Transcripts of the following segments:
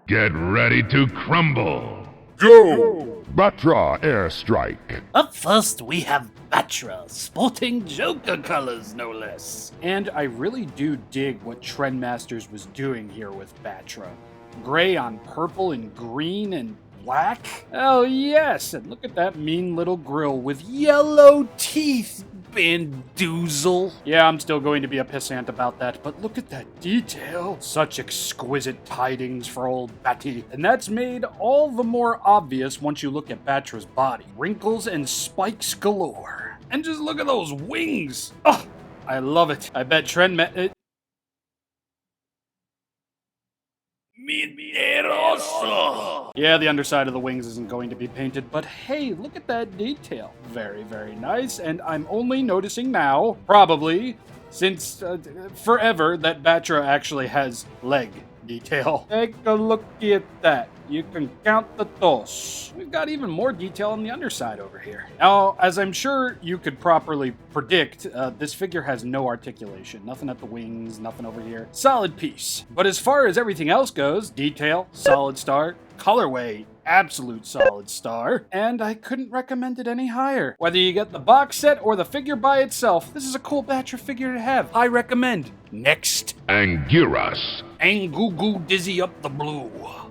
Get ready to crumble. Go! Battra airstrike. Up first, we have Battra, sporting Joker colors, no less. And I really do dig what Trendmasters was doing here with Battra. Gray on purple and green and black? Oh yes, and look at that mean little grill with yellow teeth, bandoozle. Yeah, I'm still going to be a pissant about that, but look at that detail. Such exquisite tidings for old Batty. And that's made all the more obvious once you look at Battra's body. Wrinkles and spikes galore. And just look at those wings. Oh, I love it. I bet Yeah, the underside of the wings isn't going to be painted, but hey, look at that detail. Very, very nice, and I'm only noticing now, probably, since forever, that Battra actually has leg detail. Take a look at that. You can count the toes. We've got even more detail on the underside over here. Now, as I'm sure you could properly predict, this figure has no articulation. Nothing at the wings, nothing over here. Solid piece. But as far as everything else goes, detail, solid star, colorway, absolute solid star, and I couldn't recommend it any higher. Whether you get the box set or the figure by itself, this is a cool Battra figure to have. I recommend. Next. Anguirus. Angugu dizzy up the blue.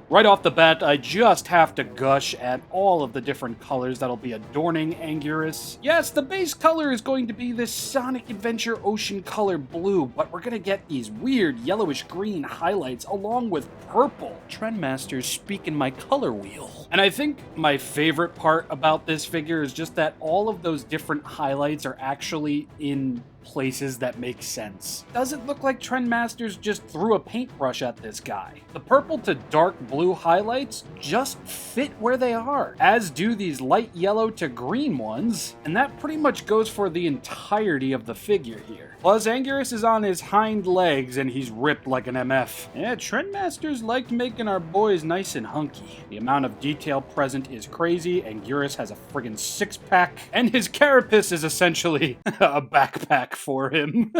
Right off the bat, I just have to gush at all of the different colors that'll be adorning Anguirus. Yes, the base color is going to be this Sonic Adventure Ocean color blue, but we're gonna get these weird yellowish green highlights along with purple. Trendmasters speaking my color wheel. And I think my favorite part about this figure is just that all of those different highlights are actually in places that make sense. Doesn't look like Trendmasters just threw a paintbrush at this guy. The purple to dark blue highlights just fit where they are, as do these light yellow to green ones, and that pretty much goes for the entirety of the figure here. Plus, Anguirus is on his hind legs and he's ripped like an MF. Yeah, Trendmasters liked making our boys nice and hunky. The amount of detail present is crazy. Anguirus has a friggin' six-pack, and his carapace is essentially a backpack for him.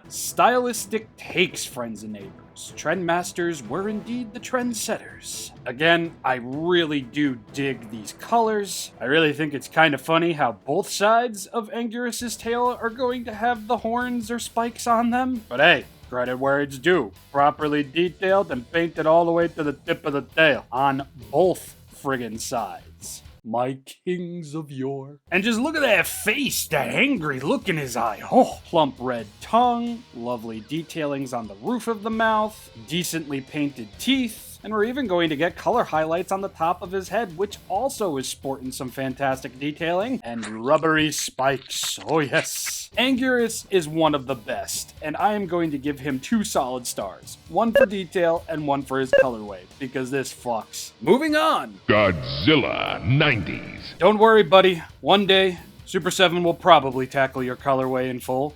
Stylistic takes, friends and neighbors. Trendmasters were indeed the trendsetters. Again, I really do dig these colors. I really think it's kind of funny how both sides of Anguirus' tail are going to have the horns or spikes on them. But hey, credit where it's due. Properly detailed and painted all the way to the tip of the tail on both friggin' sides. My kings of yore. And just look at that face, that angry look in his eye. Oh, plump red tongue, lovely detailings on the roof of the mouth, decently painted teeth, and we're even going to get color highlights on the top of his head, which also is sporting some fantastic detailing, and rubbery spikes. Oh yes. Anguirus is one of the best, and I am going to give him 2 solid stars. One for detail and one for his colorway, because this fucks. Moving on. Godzilla 90s. Don't worry, buddy. One day, Super 7 will probably tackle your colorway in full.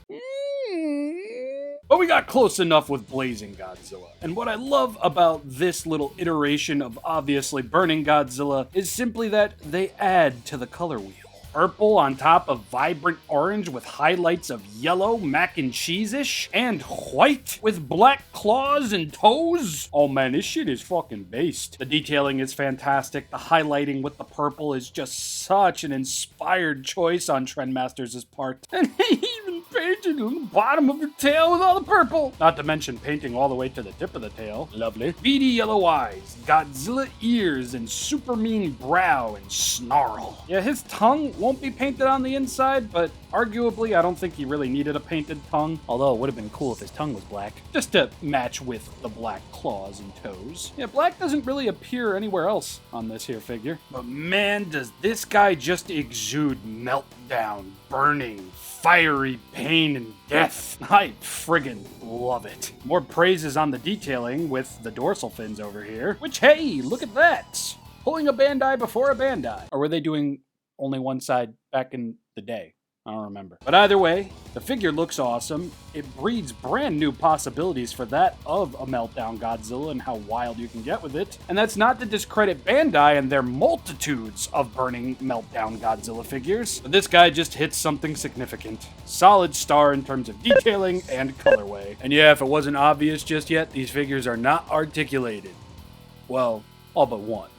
But we got close enough with Blazing Godzilla. And what I love about this little iteration of obviously Burning Godzilla is simply that they add to the color wheel. Purple on top of vibrant orange with highlights of yellow, mac and cheese-ish, and white with black claws and toes. Oh man, this shit is fucking based. The detailing is fantastic. The highlighting with the purple is just such an inspired choice on Trendmasters' part. And they even painted on the bottom of the tail with all the purple. Not to mention painting all the way to the tip of the tail. Lovely. Beady yellow eyes, Godzilla ears, and super mean brow and snarl. Yeah, his tongue won't be painted on the inside, but arguably I don't think he really needed a painted tongue, although it would have been cool if his tongue was black, just to match with the black claws and toes. Yeah, black doesn't really appear anywhere else on this here figure, but man, does this guy just exude meltdown, burning, fiery pain and death. I friggin' love it. More praises on the detailing with the dorsal fins over here, which hey, look at that! Pulling a Bandai before a Bandai. Or were they doing only one side back in the day? I don't remember. But either way, the figure looks awesome. It breeds brand new possibilities for that of a Meltdown Godzilla and how wild you can get with it. And that's not to discredit Bandai and their multitudes of burning Meltdown Godzilla figures. But this guy just hits something significant. Solid star in terms of detailing and colorway. And yeah, if it wasn't obvious just yet, these figures are not articulated. Well, all but one.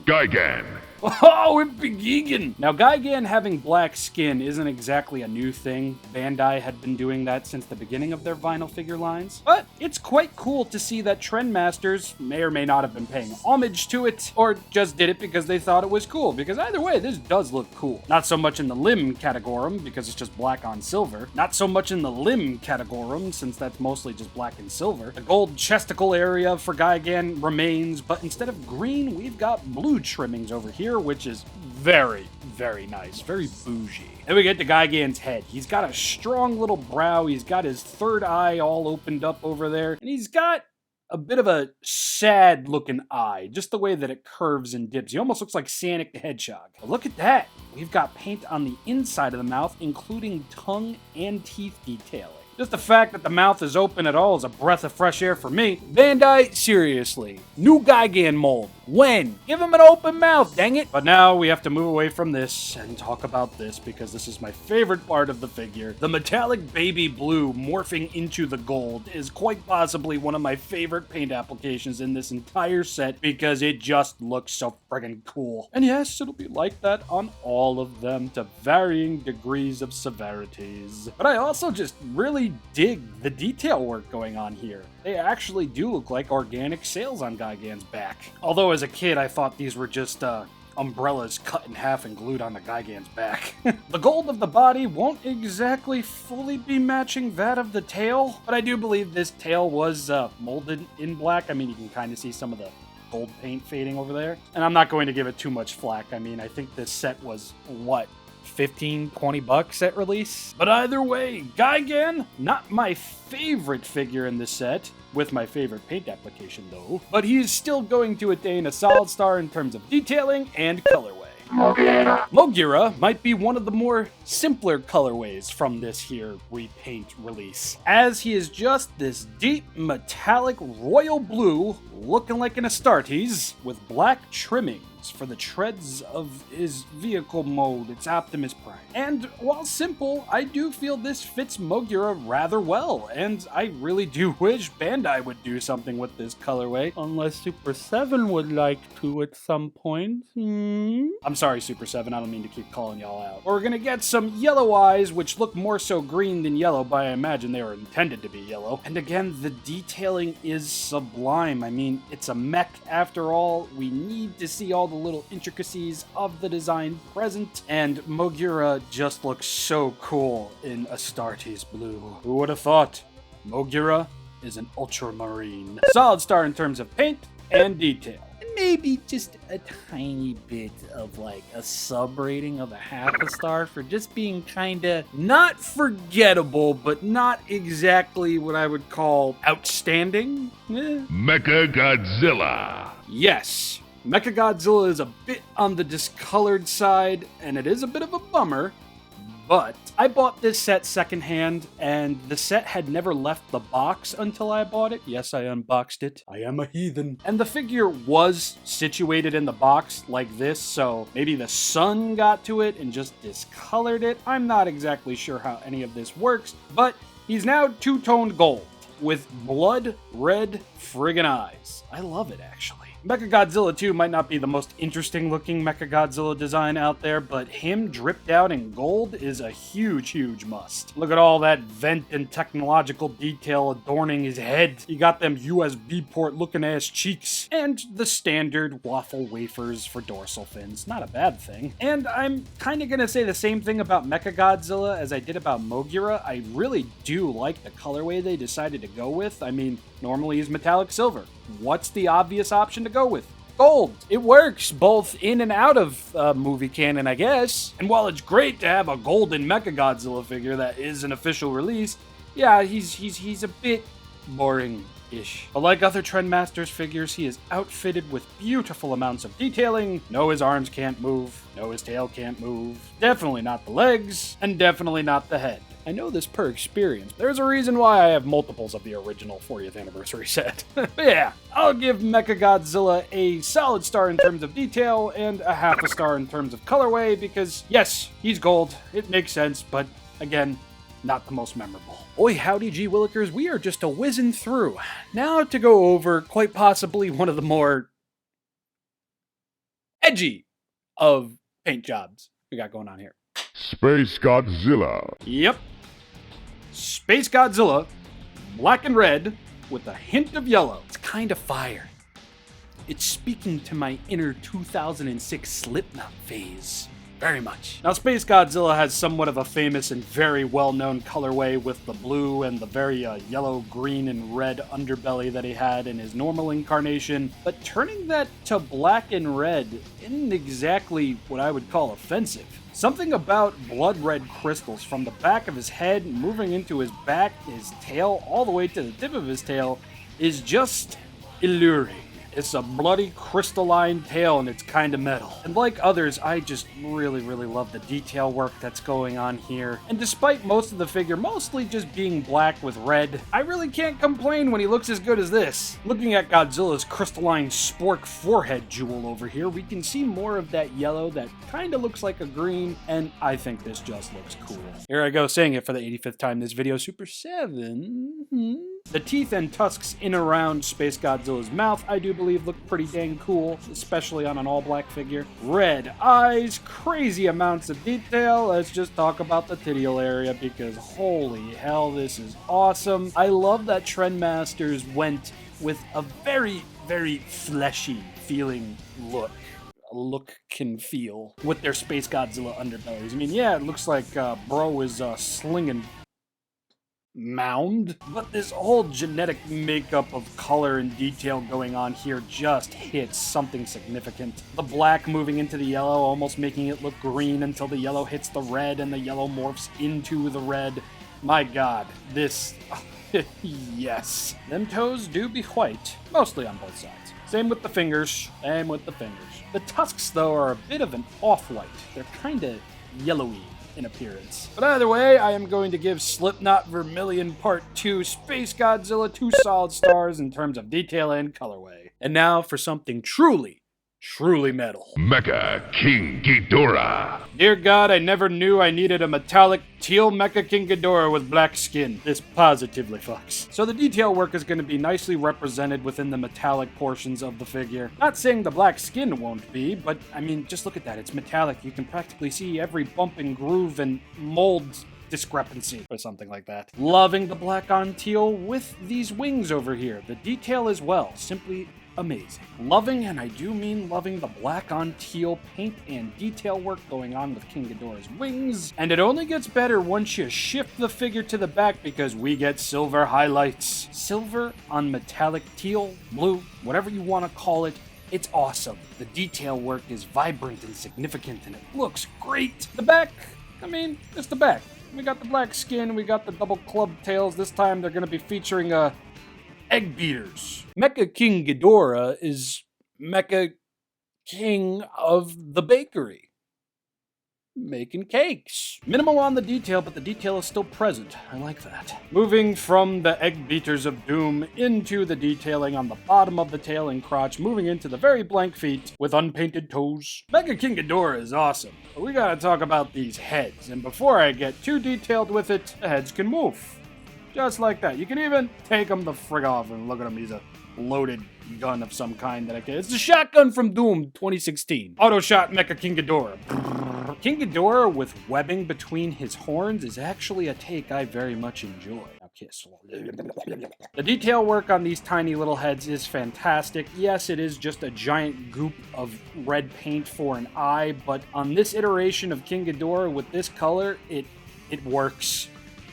Gigan. Oh, it's Gigan! Now, Gigan having black skin isn't exactly a new thing. Bandai had been doing that since the beginning of their vinyl figure lines. But it's quite cool to see that Trendmasters may or may not have been paying homage to it, or just did it because they thought it was cool, because either way, this does look cool. Not so much in the limb category, because it's just black on silver. Not so much in the limb category, since that's mostly just black and silver. The gold chesticle area for Gigan remains, but instead of green, we've got blue trimmings over here, which is very, very nice. Very bougie. Then we get to Gigan's head. He's got a strong little brow. He's got his third eye all opened up over there. And he's got a bit of a sad looking eye, just the way that it curves and dips. He almost looks like Sonic the Hedgehog. But look at that. We've got paint on the inside of the mouth, including tongue and teeth detailing. Just the fact that the mouth is open at all is a breath of fresh air for me. Bandai, seriously. New Gigan mold. When? Give him an open mouth, dang it. But now we have to move away from this and talk about this because this is my favorite part of the figure. The metallic baby blue morphing into the gold is quite possibly one of my favorite paint applications in this entire set because it just looks so friggin' cool. And yes, it'll be like that on all of them to varying degrees of severities. But I also just really dig the detail work going on here. They actually do look like organic sails on Gigan's back. Although as a kid, I thought these were just umbrellas cut in half and glued onto Gigan's back. The gold of the body won't exactly fully be matching that of the tail, but I do believe this tail was molded in black. I mean, you can kind of see some of the gold paint fading over there. And I'm not going to give it too much flack. I mean, I think this set was, what, 15-20 bucks at release? But either way, Gigan, not my favorite figure in this set, with my favorite paint application though, but he's still going to attain a solid star in terms of detailing and colorway. Moguera might be one of the more simpler colorways from this here repaint release, as he is just this deep metallic royal blue looking like an Astartes with black trimmings for the treads of his vehicle mode, its Optimus Prime. And while simple, I do feel this fits Moguera rather well, and I really do wish Bandai would do something with this colorway, unless Super 7 would like to at some point. I'm sorry, Super 7, I don't mean to keep calling y'all out. We're gonna get some yellow eyes, which look more so green than yellow, but I imagine they were intended to be yellow. And again, the detailing is sublime. I mean, it's a mech after all. We need to see all the little intricacies of the design present, and Moguera just looks so cool in Astartes blue. Who would have thought? Moguera is an ultramarine. Solid star in terms of paint and detail. Maybe just a tiny bit of like a sub rating of a half a star for just being kinda not forgettable, but not exactly what I would call outstanding. Mecha Godzilla. Yes, Mecha Godzilla is a bit on the discolored side, and it is a bit of a bummer, but I bought this set secondhand, and the set had never left the box until I bought it. Yes, I unboxed it. I am a heathen. And the figure was situated in the box like this, so maybe the sun got to it and just discolored it. I'm not exactly sure how any of this works, but he's now two-toned gold with blood red friggin' eyes. I love it, actually. Mecha Godzilla 2 might not be the most interesting looking Mecha Godzilla design out there, but him dripped out in gold is a huge, huge must. Look at all that vent and technological detail adorning his head. You got them USB port looking ass cheeks, and the standard waffle wafers for dorsal fins. Not a bad thing. And I'm kind of gonna say the same thing about Mecha Godzilla as I did about Moguera. I really do like the colorway they decided to go with. I mean, normally he's metallic silver. What's the obvious option to go with? Gold. It works both in and out of movie canon, I guess. And while it's great to have a golden Mecha Godzilla figure that is an official release, yeah, he's a bit boring ish. But like other Trendmasters figures, he is outfitted with beautiful amounts of detailing. No, his arms can't move. No, his tail can't move. Definitely not the legs, and definitely not the head. I know this per experience. There's a reason why I have multiples of the original 40th anniversary set. But yeah, I'll give Mecha Godzilla a solid star in terms of detail and a half a star in terms of colorway because, yes, he's gold. It makes sense, but again, not the most memorable. Oi, howdy, G Willikers. We are just a whizzing through. Now to go over quite possibly one of the more edgy of paint jobs we got going on here. Space Godzilla. Yep. Space Godzilla, black and red, with a hint of yellow. It's kind of fire. It's speaking to my inner 2006 Slipknot phase. Very much. Now, Space Godzilla has somewhat of a famous and very well-known colorway with the blue and the very yellow, green, and red underbelly that he had in his normal incarnation, but turning that to black and red isn't exactly what I would call offensive. Something about blood red crystals from the back of his head moving into his back, his tail, all the way to the tip of his tail is just alluring. It's a bloody crystalline tail and it's kind of metal. And like others, I just really love the detail work that's going on here. And despite most of the figure mostly just being black with red, I really can't complain when he looks as good as this. Looking at Godzilla's crystalline spork forehead jewel over here, we can see more of that yellow that kind of looks like a green, and I think this just looks cool. Here I go saying it for the 85th time this video, Super 7. The teeth and tusks in and around Space Godzilla's mouth, I do believe, look pretty dang cool, especially on an all-black figure. Red eyes, crazy amounts of detail. Let's just talk about the tibial area because holy hell, this is awesome. I love that Trendmasters went with a very fleshy feeling look can feel with their Space Godzilla underbellies. I mean, yeah, it looks like bro is slinging mound, but this whole genetic makeup of color and detail going on here just hits something significant. The black moving into the yellow, almost making it look green until the yellow hits the red and the yellow morphs into the red. My god, this... yes. Them toes do be white, mostly on both sides. Same with the fingers, The tusks, though, are a bit of an off-white. They're kinda yellowy in appearance. But either way, I am going to give Slipknot Vermilion Part 2 Space Godzilla 2 solid stars in terms of detail and colorway. And now for something truly metal. Mecha King Ghidorah. Dear God, I never knew I needed a metallic teal Mecha King Ghidorah with black skin. This positively fucks. So the detail work is going to be nicely represented within the metallic portions of the figure. Not saying the black skin won't be, but I mean, just look at that. It's metallic. You can practically see every bump and groove and mold discrepancy or something like that. Loving the black on teal with these wings over here. The detail as well, simply amazing. Loving, and I do mean loving, the black on teal paint and detail work going on with King Ghidorah's wings. And it only gets better once you shift the figure to the back because we get silver highlights. Silver on metallic teal, blue, whatever you want to call it. It's awesome. The detail work is vibrant and significant and it looks great. The back, I mean, it's the back. We got the black skin, we got the double club tails. This time they're going to be featuring egg beaters. Mecha King Ghidorah is Mecha King of the bakery. Making cakes. Minimal on the detail, but the detail is still present. I like that. Moving from the egg beaters of doom into the detailing on the bottom of the tail and crotch, moving into the very blank feet with unpainted toes. Mecha King Ghidorah is awesome, but we gotta talk about these heads, and before I get too detailed with it, the heads can move. Just like that. You can even take him the frig off and look at him. He's a loaded gun of some kind that I can. It's the shotgun from Doom 2016. Auto shot Mecha King Ghidorah. King Ghidorah with webbing between his horns is actually a take I very much enjoy. Now kiss. The detail work on these tiny little heads is fantastic. Yes, it is just a giant goop of red paint for an eye, but on this iteration of King Ghidorah with this color, it works.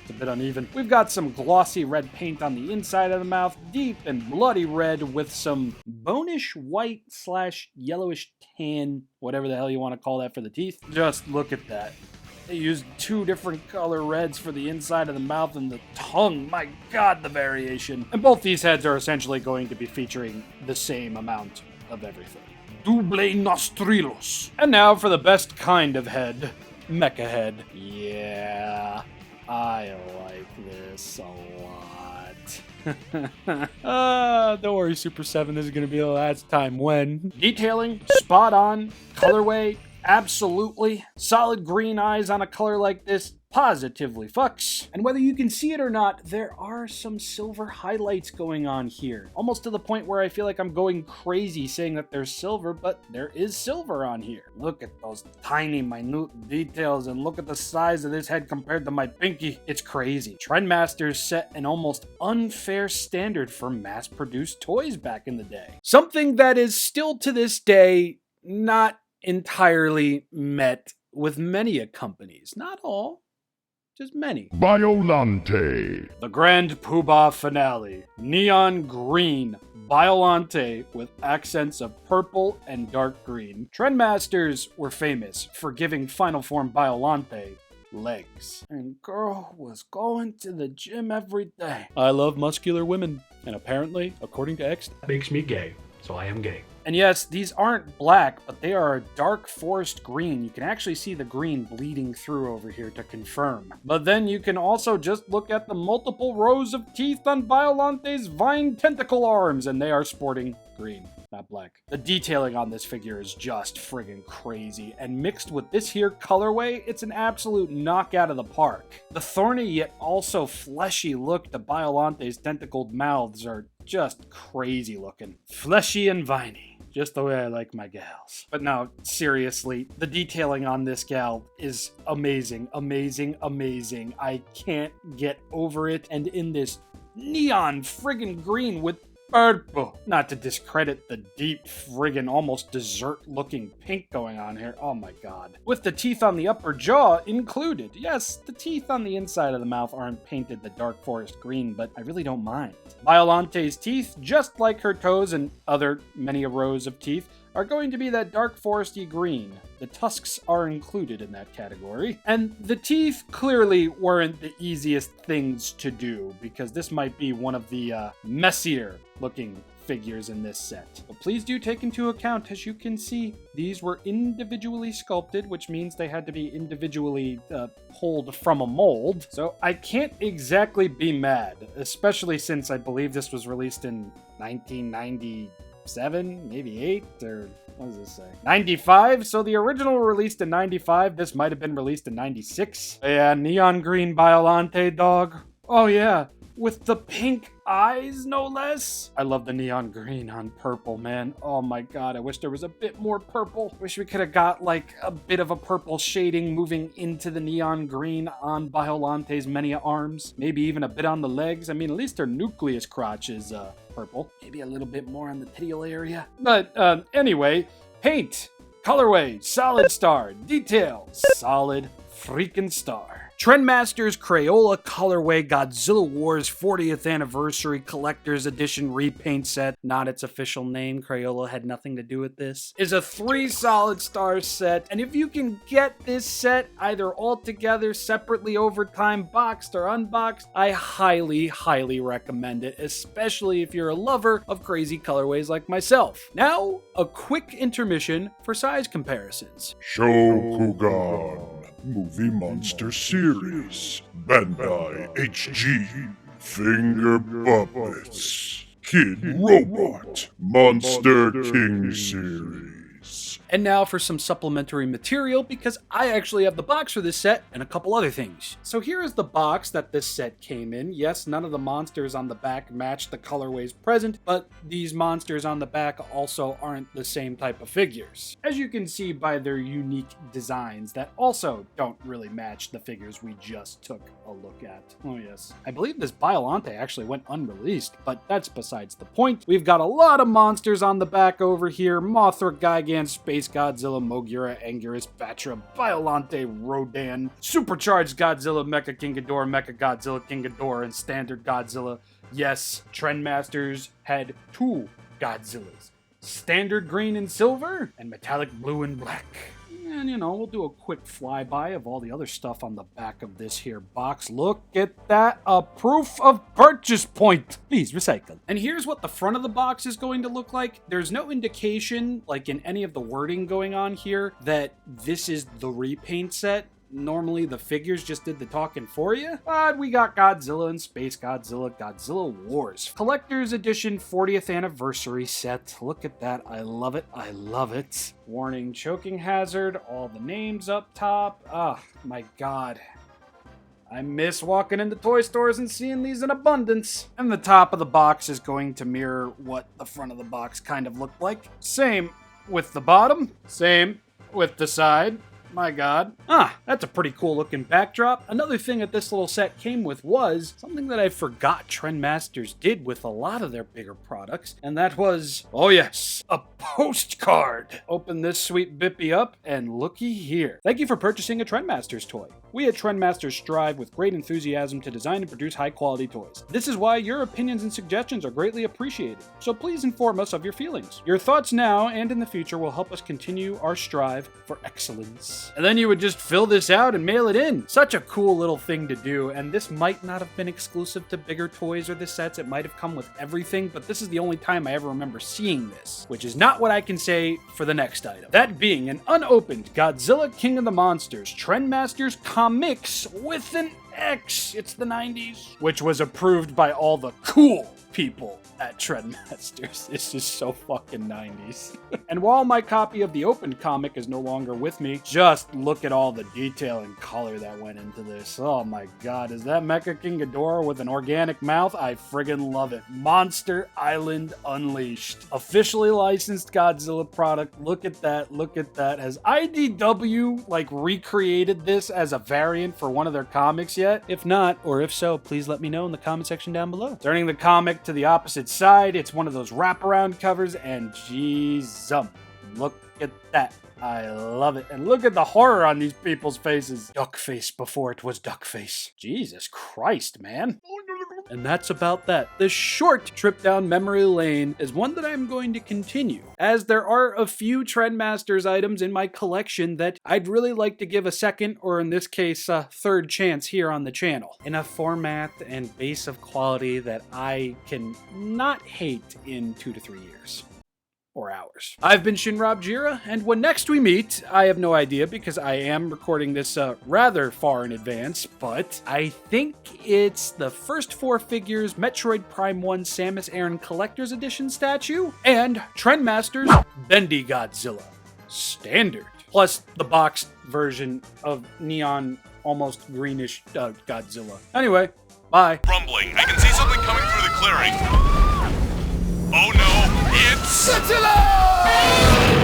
A bit uneven. We've got some glossy red paint on the inside of the mouth, deep and bloody red with some bonish white / yellowish tan, whatever the hell you want to call that for the teeth. Just look at that. They used 2 different color reds for the inside of the mouth and the tongue. My god, the variation. And both these heads are essentially going to be featuring the same amount of everything. Double nostrilos. And now for the best kind of head. Mecha head. Yeah, I like this a lot. Don't worry, Super 7, this is going to be the last time when. Detailing, spot on, colorway, absolutely. Solid green eyes on a color like this, positively fucks. And whether you can see it or not, there are some silver highlights going on here. Almost to the point where I feel like I'm going crazy saying that there's silver, but there is silver on here. Look at those tiny, minute details, and look at the size of this head compared to my pinky. It's crazy. Trendmasters set an almost unfair standard for mass-produced toys back in the day. Something that is still to this day not entirely met with many companies. Not all. Just many. Biollante. The Grand Poobah finale. Neon green. Biollante with accents of purple and dark green. Trendmasters were famous for giving Final Form Biollante legs. And girl was going to the gym every day. I love muscular women. And apparently, according to X, That makes me gay, so I am gay. and yes, these aren't black, but they are a dark forest green. You can actually see the green bleeding through over here to confirm. But then you can also just look at the multiple rows of teeth on Biollante's vine tentacle arms, and they are sporting green, not black. The detailing on this figure is just friggin' crazy, and mixed with this here colorway, it's an absolute knockout of the park. The thorny yet also fleshy look to Biollante's tentacled mouths are just crazy looking. Fleshy and viney. Just the way I like my gals. But no, seriously, the detailing on this gal is amazing, amazing, amazing. I can't get over it. And in this neon friggin' green with purple. Not to discredit the deep friggin' almost dessert-looking pink going on here. Oh my god. With the teeth on the upper jaw included. Yes, the teeth on the inside of the mouth aren't painted the dark forest green, but I really don't mind. Biollante's teeth, just like her toes and other many rows of teeth, are going to be that dark foresty green. The tusks are included in that category. And the teeth clearly weren't the easiest things to do, because this might be one of the messier looking figures in this set. But please do take into account, as you can see, these were individually sculpted, which means they had to be individually pulled from a mold. So I can't exactly be mad, especially since I believe this was released in 1997, maybe 8, or what does this say? 95? So the original released in 95, this might have been released in 96. Yeah, neon green Biollante dog. Oh yeah, with the pink eyes, no less. I love the neon green on purple, man. Oh my god, I wish there was a bit more purple. Wish we could have got like a bit of a purple shading moving into the neon green on Biollante's many arms. Maybe even a bit on the legs. I mean, at least her nucleus crotch is purple. Maybe a little bit more on the tibial area. But anyway, paint, colorway, solid star, detail, solid freaking star. Trendmasters Crayola Colorway Godzilla Wars 40th Anniversary Collector's Edition Repaint Set, not its official name, Crayola had nothing to do with this, is a 3 solid star set, and if you can get this set either all together, separately over time, boxed or unboxed, I highly, highly recommend it, especially if you're a lover of crazy colorways like myself. Now, a quick intermission for size comparisons. Shokugan. Movie Monster Series. Bandai HG. Finger Puppets. Kid Robot. Monster King Series. And now for some supplementary material, because I actually have the box for this set and a couple other things. So here is the box that this set came in. Yes, none of the monsters on the back match the colorways present, but these monsters on the back also aren't the same type of figures, as you can see by their unique designs that also don't really match the figures we just took a look at. Oh yes. I believe this Biollante actually went unreleased, but that's besides the point. We've got a lot of monsters on the back over here. Mothra, Gigan, Space Godzilla, Moguera, Anguirus, Battra, Biollante, Rodan, Supercharged Godzilla, Mecha King Ghidorah, Mecha Godzilla, King Ghidorah, and Standard Godzilla. Yes, Trendmasters had 2 Godzillas. Standard green and silver, and metallic blue and black. And, you know, we'll do a quick flyby of all the other stuff on the back of this here box. Look at that, a proof of purchase point. Please recycle. And here's what the front of the box is going to look like. There's no indication, like in any of the wording going on here, that this is the repaint set. Normally the figures just did the talking for you, but we got Godzilla and Space Godzilla, Godzilla Wars. Collector's Edition 40th Anniversary set. Look at that. I love it. I love it. Warning, choking hazard. All the names up top. Ah, my God. I miss walking into toy stores and seeing these in abundance. And the top of the box is going to mirror what the front of the box kind of looked like. Same with the bottom. Same with the side. My God. That's a pretty cool looking backdrop. Another thing that this little set came with was something that I forgot Trendmasters did with a lot of their bigger products, and that was, oh yes, a postcard. Open this sweet bippy up, and looky here. Thank you for purchasing a Trendmasters toy. We at Trendmasters strive with great enthusiasm to design and produce high-quality toys. This is why your opinions and suggestions are greatly appreciated, so please inform us of your feelings. Your thoughts now and in the future will help us continue our strive for excellence. And then you would just fill this out and mail it in. Such a cool little thing to do, and this might not have been exclusive to bigger toys or the sets. It might have come with everything, but this is the only time I ever remember seeing this, which is not what I can say for the next item. That being an unopened Godzilla King of the Monsters Trendmasters Comics with an X. It's the 90s, which was approved by all the cool people at Trendmasters. This is so fucking 90s. And while my copy of the opened comic is no longer with me, just look at all the detail and color that went into this. Oh my God, is that Mecha King Ghidorah with an organic mouth? I friggin' love it. Monster Island Unleashed. Officially licensed Godzilla product. Look at that, look at that. Has IDW like recreated this as a variant for one of their comics yet? If not, or if so, please let me know in the comment section down below. Turning the comic to the opposite side, it's one of those wraparound covers, and geez, look at that. I love it. And look at the horror on these people's faces. Duck face before it was duck face. Jesus Christ, man. And that's about that. This short trip down memory lane is one that I'm going to continue, as there are a few Trendmasters items in my collection that I'd really like to give a second, or in this case, a third chance here on the channel, in a format and base of quality that I can not hate in 2 to 3 years. Or hours. I've been Shinrob Jira, and when next we meet, I have no idea because I am recording this rather far in advance, but I think it's the first 4 figures Metroid Prime 1 Samus Aran Collector's Edition statue and Trendmasters Bendy Godzilla Standard, plus the boxed version of neon, almost greenish Godzilla. Anyway, bye. Rumbling. I can see something coming through the clearing. Oh no, it's Godzilla!